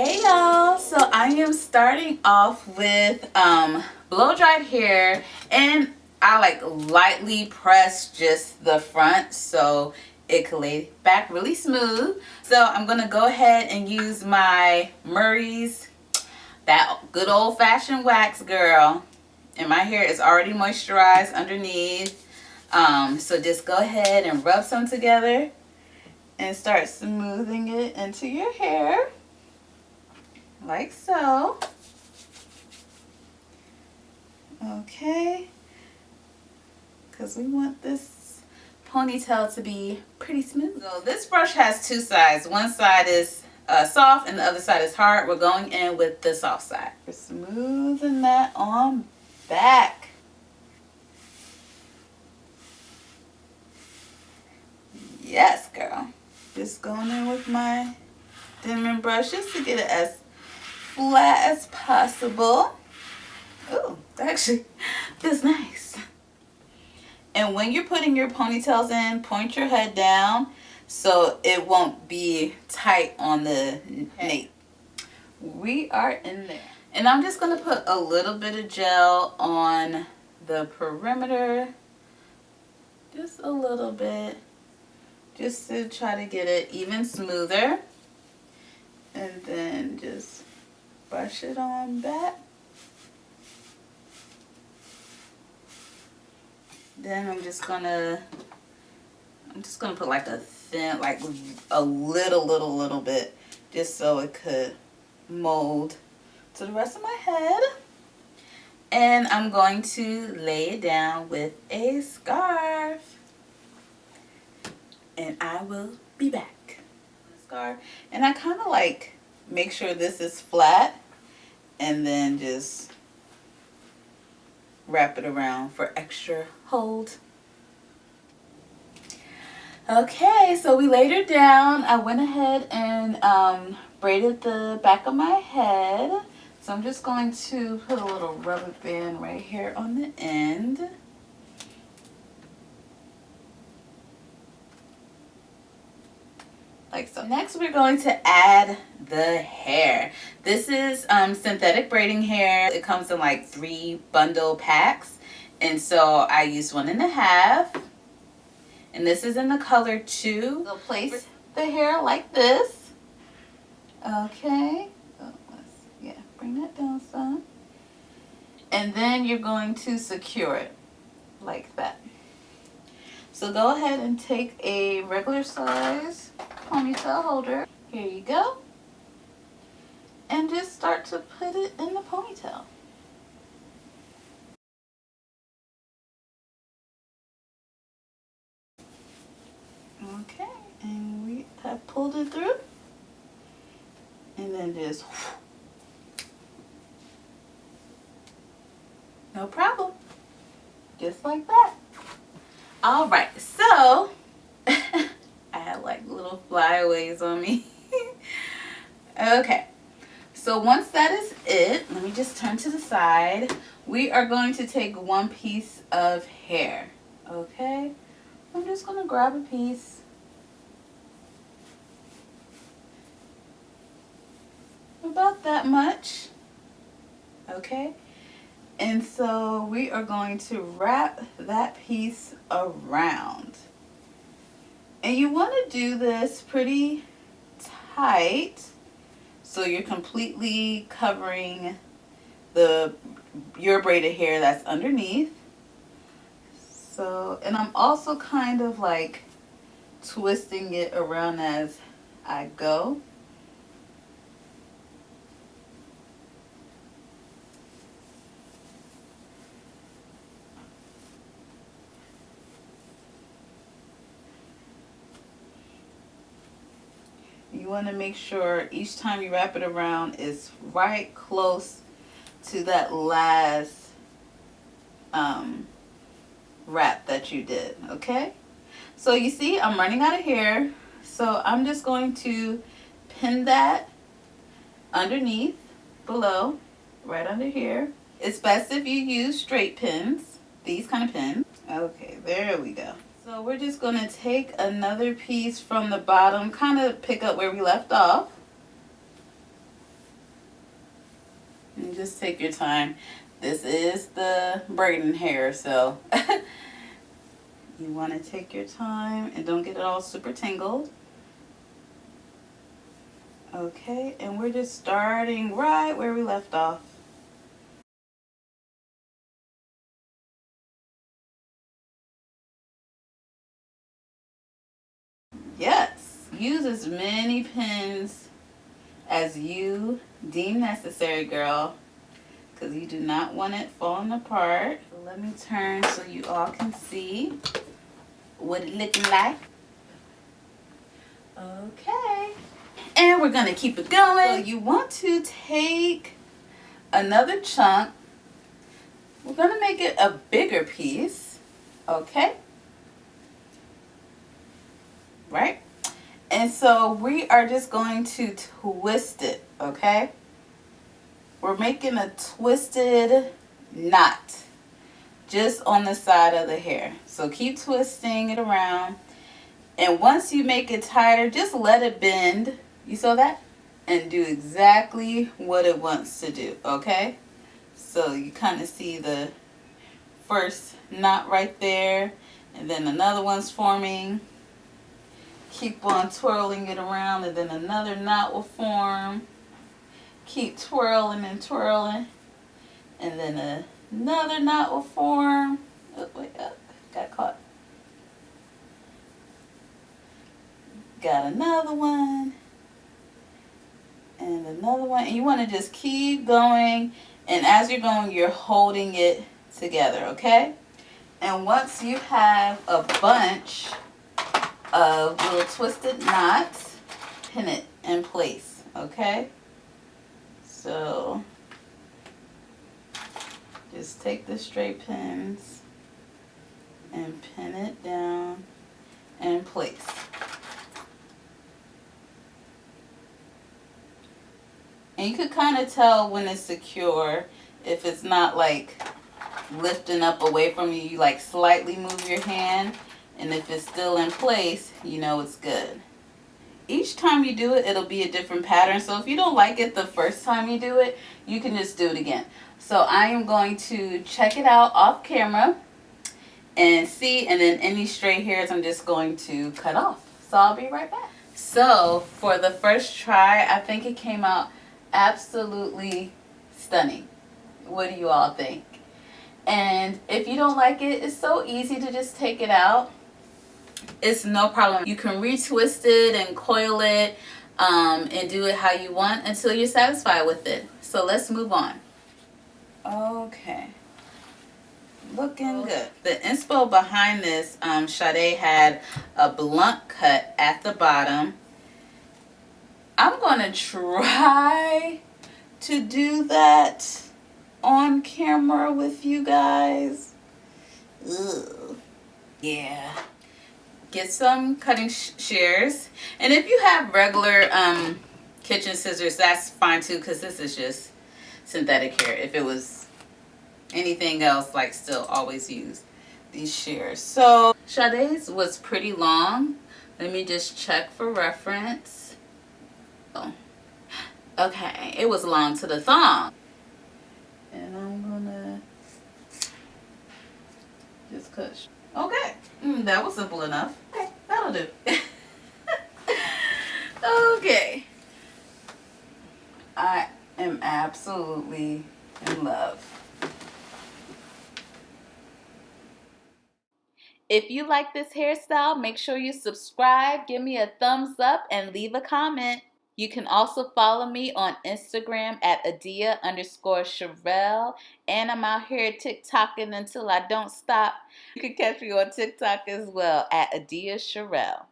Hey y'all, so I am starting off with blow dried hair, and I like lightly press just the front so it can lay back really smooth. So I'm gonna go ahead and use my Murray's, that good old-fashioned wax, girl, and my hair is already moisturized underneath. So just go ahead and rub some together and start smoothing it into your hair. Like so. Okay. Because we want this ponytail to be pretty smooth. So this brush has two sides. One side is soft and the other side is hard. We're going in with the soft side. We're smoothing that on back. Yes, girl. Just going in with my Denman brush just to get it as flat as possible. Ooh, that actually feels nice. And when you're putting your ponytails in, point your head down so it won't be tight on the nape. We are in there. And I'm just going to put a little bit of gel on the perimeter. Just a little bit. Just to try to get it even smoother. And then just brush it on back. Then I'm just gonna put like a thin, like a little bit, just so it could mold to the rest of my head. And I'm going to lay it down with a scarf. And I will be back. Scarf. And I kind of like make sure this is flat and then just wrap it around for extra hold. Okay, so we laid her down. I went ahead and braided the back of my head. So I'm just going to put a little rubber band right here on the end. Like so. Next we're going to add the hair. This is synthetic braiding hair. It comes in like 3 bundle packs, and so I used 1.5, and this is in the color 2. So place the hair like this. Okay, so bring that down some, and then you're going to secure it like that. So go ahead and take a regular size ponytail holder. Here you go. And just start to put it in the ponytail. Okay, and we have pulled it through. And then just, no problem. Just like that. All right, so I had like little flyaways on me. Okay, so once that is it, let me just turn to the side. We are going to take one piece of hair. Okay, I'm just gonna grab a piece. About that much. Okay. And so we are going to wrap that piece around. And you want to do this pretty tight so you're completely covering your braided hair that's underneath. So, and I'm also kind of like twisting it around as I go. You want to make sure each time you wrap it around is right close to that last wrap that you did, okay? So you see I'm running out of hair, so I'm just going to pin that underneath, below, right under here. It's best if you use straight pins, these kind of pins. Okay, there we go. So we're just going to take another piece from the bottom, kind of pick up where we left off. And just take your time. This is the braiding hair, so you want to take your time and don't get it all super tangled. Okay, and we're just starting right where we left off. Yes, use as many pins as you deem necessary, girl, because you do not want it falling apart. So let me turn so you all can see what it looking like. Okay, and we're gonna keep it going. So you want to take another chunk. We're gonna make it a bigger piece, okay? Right? And so we are just going to twist it, okay? We're making a twisted knot just on the side of the hair. So keep twisting it around. And once you make it tighter, just let it bend. You saw that? And do exactly what it wants to do, okay? So you kind of see the first knot right there, and then another one's forming. Keep on twirling it around, and then another knot will form. Keep twirling and twirling, and then another knot will form. Oh, wait, oh, got caught. Got another one, and another one. And you want to just keep going, and as you're going, you're holding it together, okay? And once you have a bunch of little twisted knots, pin it in place, okay? So just take the straight pins and pin it down in place. And you could kind of tell when it's secure if it's not like lifting up away from you. You like slightly move your hand, and if it's still in place, you know it's good. Each time you do it, it'll be a different pattern. So if you don't like it the first time you do it, you can just do it again. So I am going to check it out off camera and see, and then any stray hairs I'm just going to cut off. So I'll be right back. So for the first try, I think it came out absolutely stunning. What do you all think? And if you don't like it, it's so easy to just take it out. It's no problem. You can retwist it and coil it and do it how you want until you're satisfied with it. So let's move on. Okay, looking good. The inspo behind this, Sade had a blunt cut at the bottom. I'm gonna try to do that on camera with you guys. Ugh. Yeah. Get some cutting shears, and if you have regular kitchen scissors, that's fine too, because this is just synthetic hair. If it was anything else, like, still always use these shears. So Sade's was pretty long. Let me just check for reference. Oh, okay, it was long to the thong, and I'm gonna just cut. Okay, that was simple enough. Okay, that'll do. Okay. I am absolutely in love. If you like this hairstyle, make sure you subscribe, give me a thumbs up, and leave a comment. You can also follow me on Instagram at Adia_Sherelle. And I'm out here TikToking until I don't stop. You can catch me on TikTok as well at Adia Sherelle.